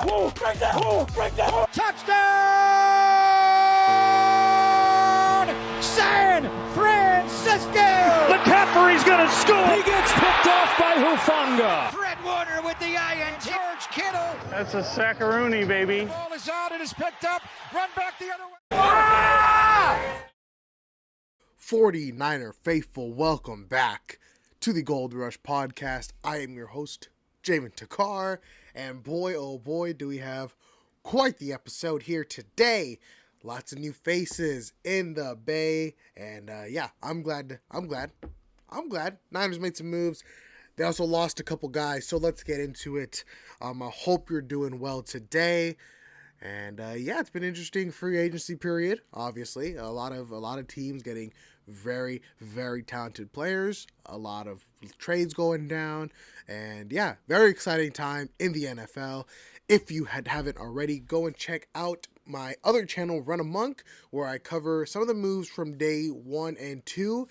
Touchdown! San Francisco! McCaffrey's going to score. He gets picked off by Hufanga. Fred Warner with the INT. George Kittle. That's a sackaroonie, baby. The ball is out. It is picked up. Run back the other way. 49er faithful, welcome back to the Gold Rush podcast. I am your host, Jamin Takar, and boy, oh boy, do we have quite the episode here today. Lots of new faces in the Bay, and I'm glad. Niners made some moves. They also lost a couple guys, so let's get into it. I hope you're doing well today. And it's been an interesting free agency period. Obviously, a lot of teams getting very, very talented players. A lot of trades going down, and very exciting time in the NFL. If you haven't already, go and check out my other channel, Run Amok, where I cover some of the moves from day 1 and 2,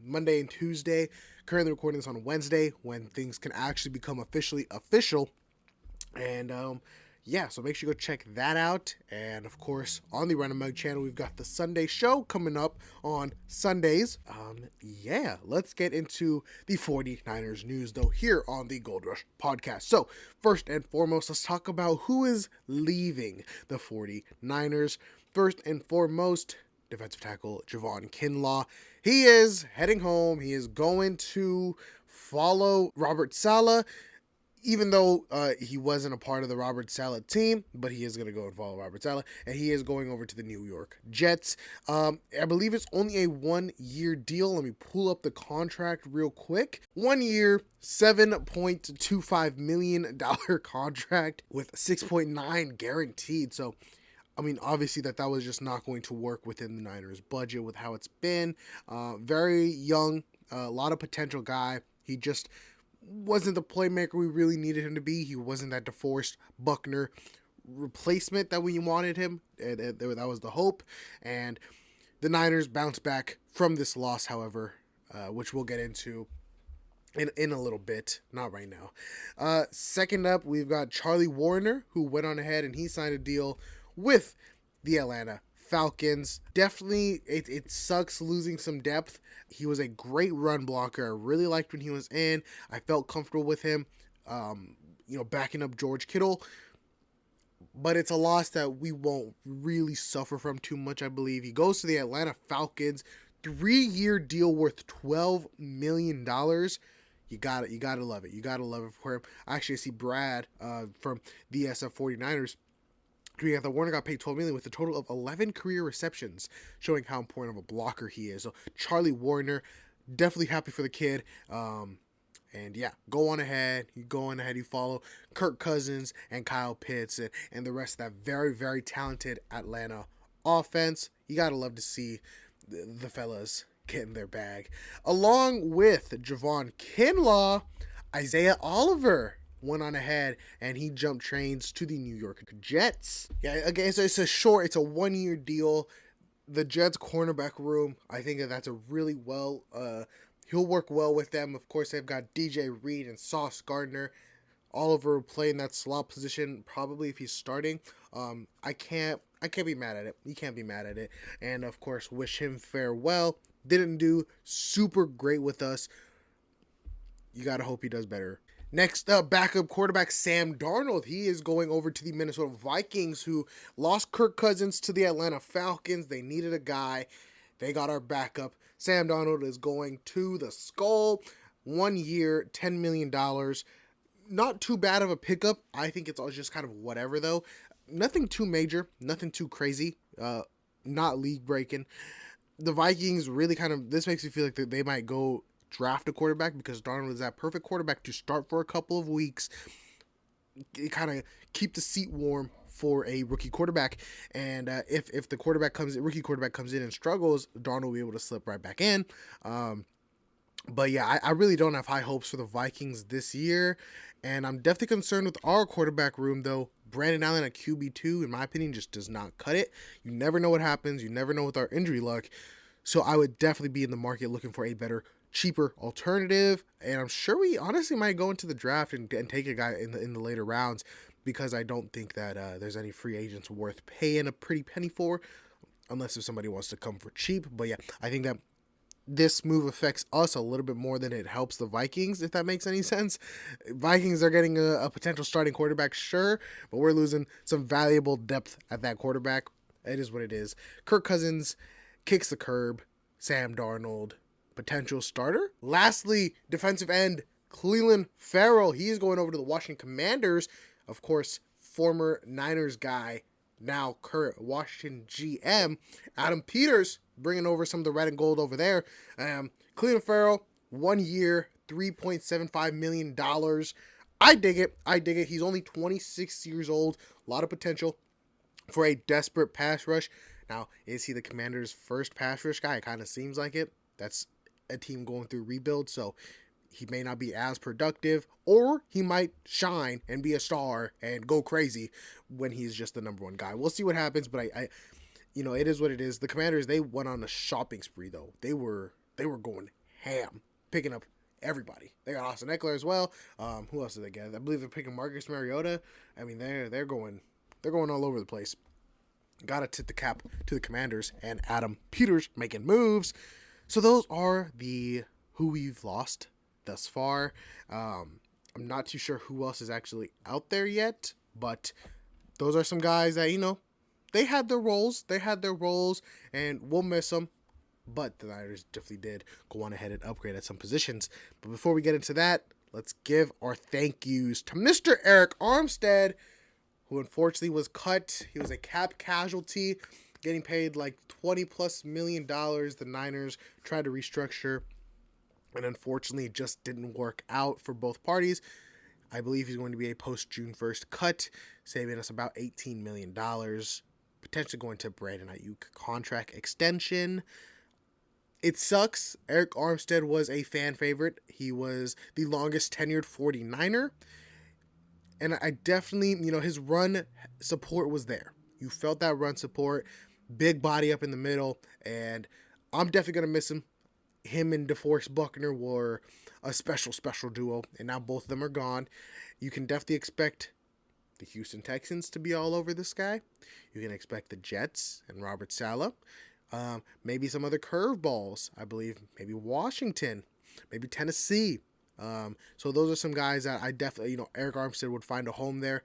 Monday and Tuesday. Currently recording this on Wednesday when things can actually become officially official. And so make sure you go check that out. And of course, on the Run Amok channel, we've got the Sunday show coming up on Sundays. Let's get into the 49ers news though here on the Gold Rush podcast. So first and foremost, let's talk about who is leaving the 49ers. First and foremost, defensive tackle Javon Kinlaw. He is heading home. He is going to follow Robert Saleh. Even though he wasn't a part of the Robert Saleh team, but he is going to go and follow Robert Saleh, and he is going over to the New York Jets. I believe it's only a 1-year deal. Let me pull up the contract real quick. 1 year, $7.25 million contract with 6.9 guaranteed. So, I mean, obviously that was just not going to work within the Niners' budget with how it's been. Very young, a lot of potential guy. He just wasn't the playmaker we really needed him to be. He wasn't that DeForest Buckner replacement that we wanted him. That was the hope. And the Niners bounced back from this loss, however, which we'll get into in a little bit. Not right now. Second up, we've got Charlie Woerner, who went on ahead and he signed a deal with the Atlanta Falcons. Definitely, it sucks losing some depth. He was a great run blocker. I really liked when he was in. I felt comfortable with him, backing up George Kittle. But it's a loss that we won't really suffer from too much, I believe. He goes to the Atlanta Falcons. 3-year deal worth $12 million. You gotta love it. You gotta love it for him. Actually, I see Brad from the SF 49ers. The Woerner got paid $12 million with a total of 11 career receptions, showing how important of a blocker he is. So Charlie Woerner, definitely happy for the kid. Go on ahead. You follow Kirk Cousins and Kyle Pitts and the rest of that very, very talented Atlanta offense. You gotta love to see the fellas getting their bag. Along with Javon Kinlaw, Isaiah Oliver went on ahead and he jumped trains to the New York Jets. Again, so it's a 1-year deal. The Jets cornerback room, I think that's a really he'll work well with them. Of course, they've got DJ Reed and Sauce Gardner. Oliver playing that slot position, probably if he's starting. I can't be mad at it. You can't be mad at it. And of course, wish him farewell. Didn't do super great with us. You gotta hope he does better. Next up, backup quarterback Sam Darnold. He is going over to the Minnesota Vikings, who lost Kirk Cousins to the Atlanta Falcons. They needed a guy. They got our backup. Sam Darnold is going to the Skull. 1 year, $10 million. Not too bad of a pickup. I think it's all just kind of whatever, though. Nothing too major. Nothing too crazy. Not league breaking. The Vikings really this makes me feel like they might go draft a quarterback, because Darnold is that perfect quarterback to start for a couple of weeks, kind of keep the seat warm for a rookie quarterback. And if the rookie quarterback comes in and struggles, Darnold will be able to slip right back in. I really don't have high hopes for the Vikings this year, and I'm definitely concerned with our quarterback room, though. Brandon Allen at QB2, in my opinion, just does not cut it. You never know what happens. You never know with our injury luck. So I would definitely be in the market looking for a better, cheaper alternative. And I'm sure we honestly might go into the draft and take a guy in the later rounds. because I don't think that there's any free agents worth paying a pretty penny for, unless if somebody wants to come for cheap. But yeah, I think that this move affects us a little bit more than it helps the Vikings, if that makes any sense. Vikings are getting a potential starting quarterback, sure, but we're losing some valuable depth at that quarterback. It is what it is. Kirk Cousins kicks the curb. Sam Darnold, potential starter. Lastly, defensive end Clelin Ferrell. He's going over to the Washington Commanders. Of course, former Niners guy, now current Washington GM, Adam Peters, bringing over some of the red and gold over there. Clelin Ferrell, 1 year, $3.75 million. I dig it. He's only 26 years old. A lot of potential for a desperate pass rush. Now, is he the Commanders' first pass rush guy? It kind of seems like it. That's a team going through rebuild, so he may not be as productive, or he might shine and be a star and go crazy when he's just the number one guy. We'll see what happens, but I it is what it is. The Commanders, they went on a shopping spree, though. They were going ham, picking up everybody. They got Austin Eckler as well. Who else did they get? I believe they're picking Marcus Mariota. I mean, they're going all over the place. Got to tip the cap to the Commanders and Adam Peters making moves. So those are who we've lost thus far. I'm not too sure who else is actually out there yet, but those are some guys that, they had their roles, and we'll miss them. But the Niners definitely did go on ahead and upgrade at some positions. But before we get into that, let's give our thank yous to Mr. Arik Armstead, who unfortunately was cut. He was a cap casualty, getting paid like $20+ million. The Niners tried to restructure, and unfortunately it just didn't work out for both parties. I believe he's going to be a post-June 1st cut, saving us about $18 million, potentially going to Brandon Ayuk contract extension. It sucks. Arik Armstead was a fan favorite. He was the longest tenured 49er. And I definitely, his run support was there. You felt that run support, big body up in the middle, and I'm definitely going to miss him. Him and DeForest Buckner were a special duo, and now both of them are gone. You can definitely expect the Houston Texans to be all over this guy. You can expect the Jets and Robert Saleh. Maybe some other curveballs. I believe maybe Washington, maybe Tennessee. So those are some guys that I definitely, Arik Armstead would find a home there.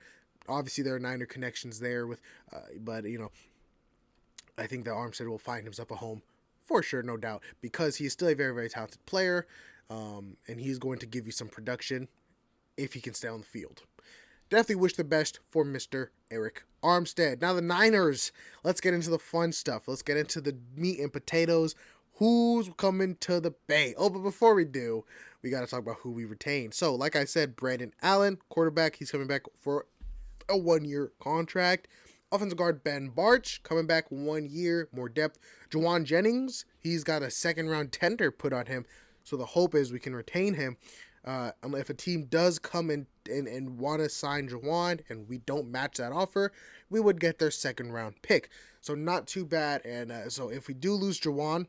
Obviously, there are Niner connections there but I think that Armstead will find himself a home for sure, no doubt, because he's still a very, very talented player, and he's going to give you some production if he can stay on the field. Definitely wish the best for Mr. Arik Armstead. Now the Niners, let's get into the fun stuff. Let's get into the meat and potatoes. Who's coming to the Bay? Oh, but before we do, we got to talk about who we retained. So, like I said, Brandon Allen, quarterback, he's coming back for a 1-year contract. Offensive guard Ben Bartch, coming back 1 year, more depth. Jauan Jennings, he's got a 2nd-round tender put on him. So the hope is we can retain him. If a team does come in and want to sign Jauan and we don't match that offer, we would get their 2nd-round pick. So not too bad. And so if we do lose Jauan,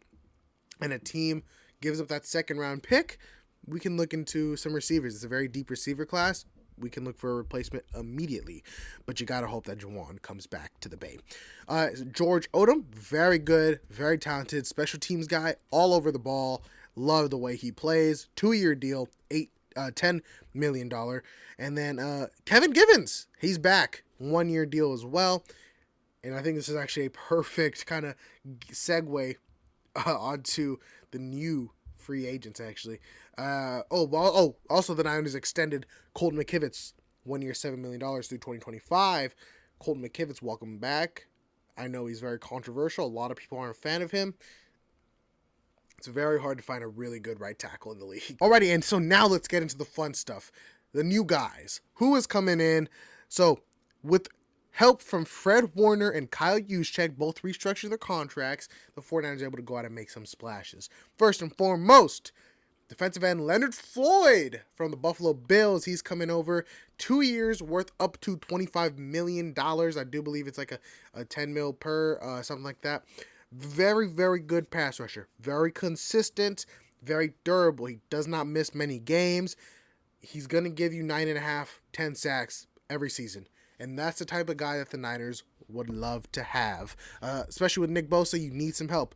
and a team gives up that 2nd-round pick, we can look into some receivers. It's a very deep receiver class. We can look for a replacement immediately. But you got to hope that Jauan comes back to the Bay. George Odom, very good, very talented, special teams guy, all over the ball. Love the way he plays. 2-year deal, $10 million. And then Kevin Givens, he's back. 1-year deal as well. And I think this is actually a perfect kind of segue onto the new free agents, actually. Also the Niners extended Colton McKivitz 1 year, $7 million through 2025. Colton McKivitz, welcome back. I know he's very controversial. A lot of people aren't a fan of him. It's very hard to find a really good right tackle in the league. Alrighty, and so now let's get into the fun stuff. The new guys. Who is coming in? So, with help from Fred Warner and Kyle Juszczyk, both restructuring their contracts, the 49ers are able to go out and make some splashes. First and foremost, defensive end Leonard Floyd from the Buffalo Bills. He's coming over 2 years worth up to $25 million. I do believe it's like a 10 mil per, something like that. Very, very good pass rusher. Very consistent, very durable. He does not miss many games. He's going to give you 9.5, 10 sacks every season. And that's the type of guy that the Niners would love to have. Especially with Nick Bosa, you need some help.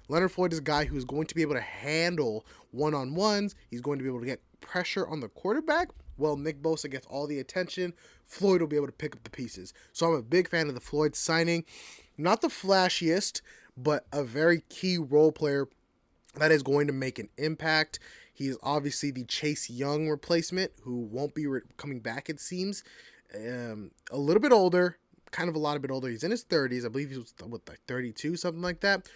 Leonard Floyd is a guy who is going to be able to handle one-on-ones. He's going to be able to get pressure on the quarterback. Well, Nick Bosa gets all the attention. Floyd will be able to pick up the pieces. So I'm a big fan of the Floyd signing. Not the flashiest, but a very key role player that is going to make an impact. He is obviously the Chase Young replacement, who won't be coming back, it seems. A little bit older, kind of a lot bit older. He's in his 30s. I believe he was, like 32, something like that.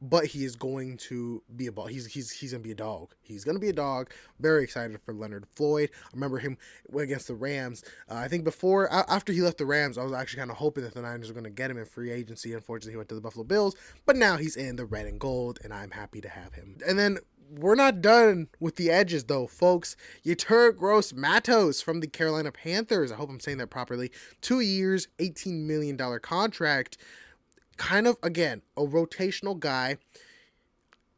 But he is going to be a ball. He's going to be a dog. He's going to be a dog. Very excited for Leonard Floyd. I remember him against the Rams. I think after he left the Rams, I was actually kind of hoping that the Niners were going to get him in free agency. Unfortunately, he went to the Buffalo Bills. But now he's in the red and gold, and I'm happy to have him. And then we're not done with the edges, though, folks. Yetur Gross-Matos from the Carolina Panthers. I hope I'm saying that properly. 2 years, $18 million contract. Kind of, again, a rotational guy.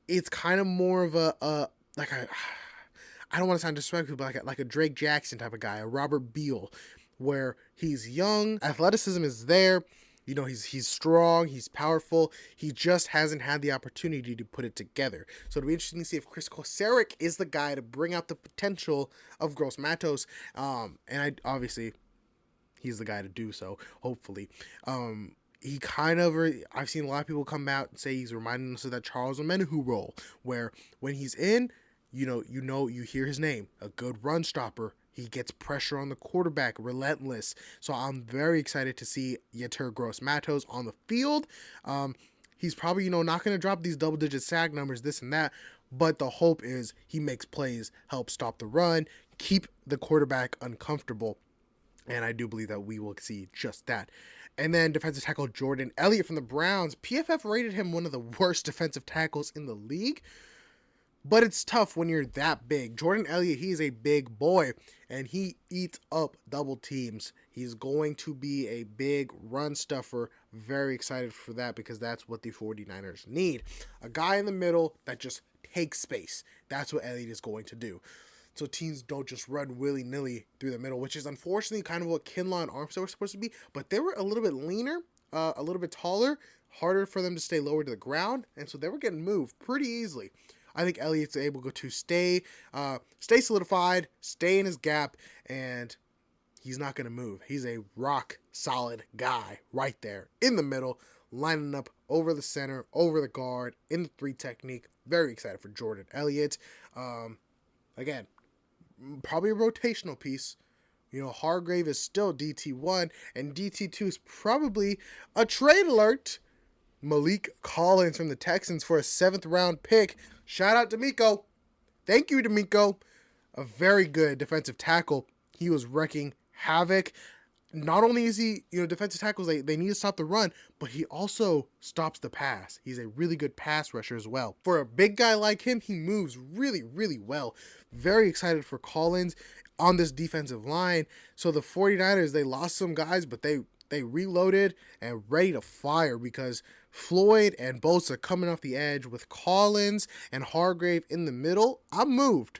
It's kind of more of I don't want to sound disrespectful, but like a Drake Jackson type of guy, a Robert Beal, where he's young, athleticism is there, he's strong, he's powerful, he just hasn't had the opportunity to put it together. So it'll be interesting to see if Chris Kocurek is the guy to bring out the potential of Gross-Matos, and obviously, he's the guy to do so, hopefully. I've seen a lot of people come out and say he's reminding us of that Charles Omenihu role, where when he's in, you hear his name, a good run stopper. He gets pressure on the quarterback, relentless. So I'm very excited to see Yetur Gross-Matos on the field. He's probably, not going to drop these double-digit sack numbers, this and that, but the hope is he makes plays, help stop the run, keep the quarterback uncomfortable. And I do believe that we will see just that. And then defensive tackle Jordan Elliott from the Browns. PFF rated him one of the worst defensive tackles in the league. But it's tough when you're that big. Jordan Elliott, he's a big boy, and he eats up double teams. He's going to be a big run stuffer. Very excited for that because that's what the 49ers need. A guy in the middle that just takes space. That's what Elliott is going to do. So teams don't just run willy-nilly through the middle, which is unfortunately kind of what Kinlaw and Armstead were supposed to be. But they were a little bit leaner, a little bit taller, harder for them to stay lower to the ground. And so they were getting moved pretty easily. I think Elliott's able to stay solidified, stay in his gap, and he's not going to move. He's a rock-solid guy right there in the middle, lining up over the center, over the guard, in the 3 technique. Very excited for Jordan Elliott. Again, probably a rotational piece. Hargrave is still DT1, and DT2 is probably a trade alert. Malik Collins from the Texans for a 7th round pick. Shout out to Miko. Thank you, D'Amico. A very good defensive tackle. He was wrecking havoc. Not only is he, defensive tackles, they need to stop the run, but he also stops the pass. He's a really good pass rusher as well. For a big guy like him, he moves really, really well. Very excited for Collins on this defensive line. So the 49ers, they lost some guys, but they reloaded and ready to fire because Floyd and Bosa coming off the edge with Collins and Hargrave in the middle. I'm moved.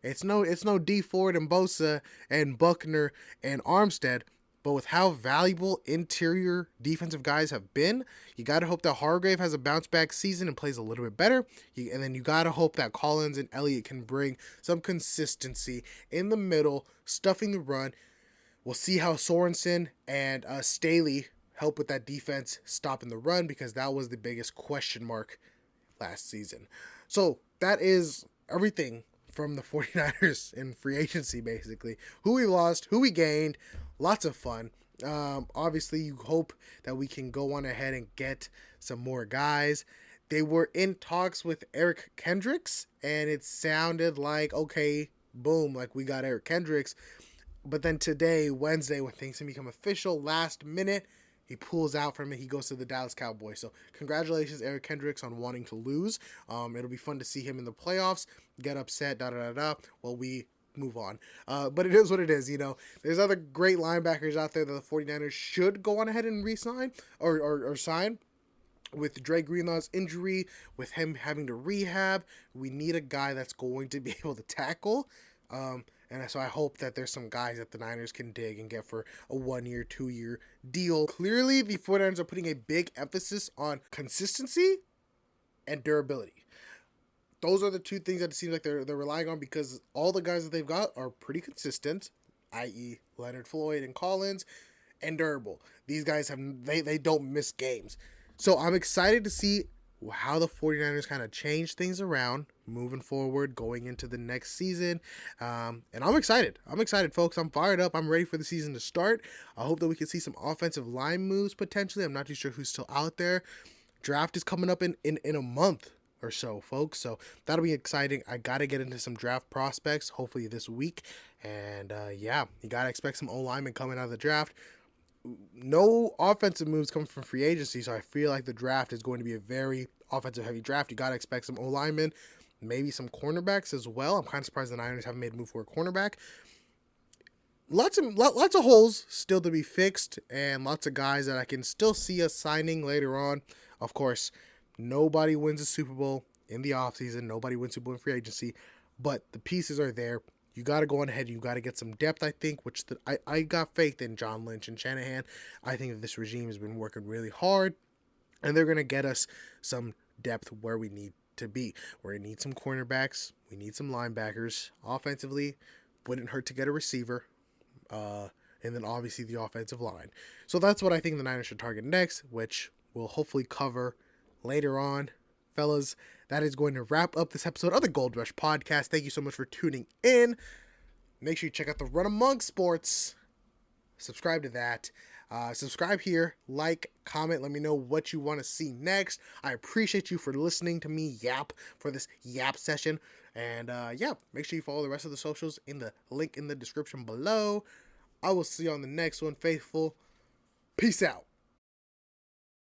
It's no D Ford and Bosa and Buckner and Armstead, but with how valuable interior defensive guys have been, you got to hope that Hargrave has a bounce back season and plays a little bit better. And then you got to hope that Collins and Elliott can bring some consistency in the middle, stuffing the run. We'll see how Sorensen and Staley help with that defense stopping the run, because that was the biggest question mark last season. So that is everything from the 49ers in free agency, basically. Who we lost, who we gained, lots of fun. Obviously, you hope that we can go on ahead and get some more guys. They were in talks with Eric Kendricks, and it sounded like, okay, boom, like we got Eric Kendricks. But then today, Wednesday, when things can become official, last minute, he pulls out from it. He goes to the Dallas Cowboys. So congratulations, Eric Kendricks, on wanting to lose. It'll be fun to see him in the playoffs, get upset, while we move on. But it is what it is, There's other great linebackers out there that the 49ers should go on ahead and re-sign or sign. With Dre Greenlaw's injury, with him having to rehab, we need a guy that's going to be able to tackle. And so I hope that there's some guys that the Niners can dig and get for a 1-year, 2-year deal. Clearly, the 49ers are putting a big emphasis on consistency and durability. Those are the two things that it seems like they're relying on, because all the guys that they've got are pretty consistent, i.e. Leonard Floyd and Collins, and durable. These guys they don't miss games. So I'm excited to see how the 49ers kind of change things around moving forward, going into the next season. And I'm excited. Folks. I'm fired up. I'm ready for the season to start. I hope that we can see some offensive line moves potentially. I'm not too sure who's still out there. Draft is coming up in a month or so, folks. So that'll be exciting. I got to get into some draft prospects, hopefully this week. And you got to expect some O-linemen coming out of the draft. No offensive moves come from free agency, so I feel like the draft is going to be a very offensive-heavy draft. You got to expect some O-linemen, maybe some cornerbacks as well. I'm kind of surprised the Niners haven't made a move for a cornerback. Lots of holes still to be fixed, and lots of guys that I can still see us signing later on. Of course, nobody wins a Super Bowl in the offseason. Nobody wins Super Bowl in free agency, but the pieces are there. You got to go on ahead. You got to get some depth, I think, I got faith in John Lynch and Shanahan. I think that this regime has been working really hard, and they're going to get us some depth where we need to be. Where we need some cornerbacks. We need some linebackers. Offensively, wouldn't hurt to get a receiver. And then obviously the offensive line. So that's what I think the Niners should target next, which we'll hopefully cover later on. Fellas, that is going to wrap up this episode of the Gold Rush Podcast. Thank you so much for tuning in. Make sure you check out the Run Among Sports. Subscribe to that. Subscribe here, like, comment, let me know what you want to see next. I appreciate you for listening to me yap for this yap session. And make sure you follow the rest of the socials in the link in the description below. I will see you on the next one, faithful. Peace out.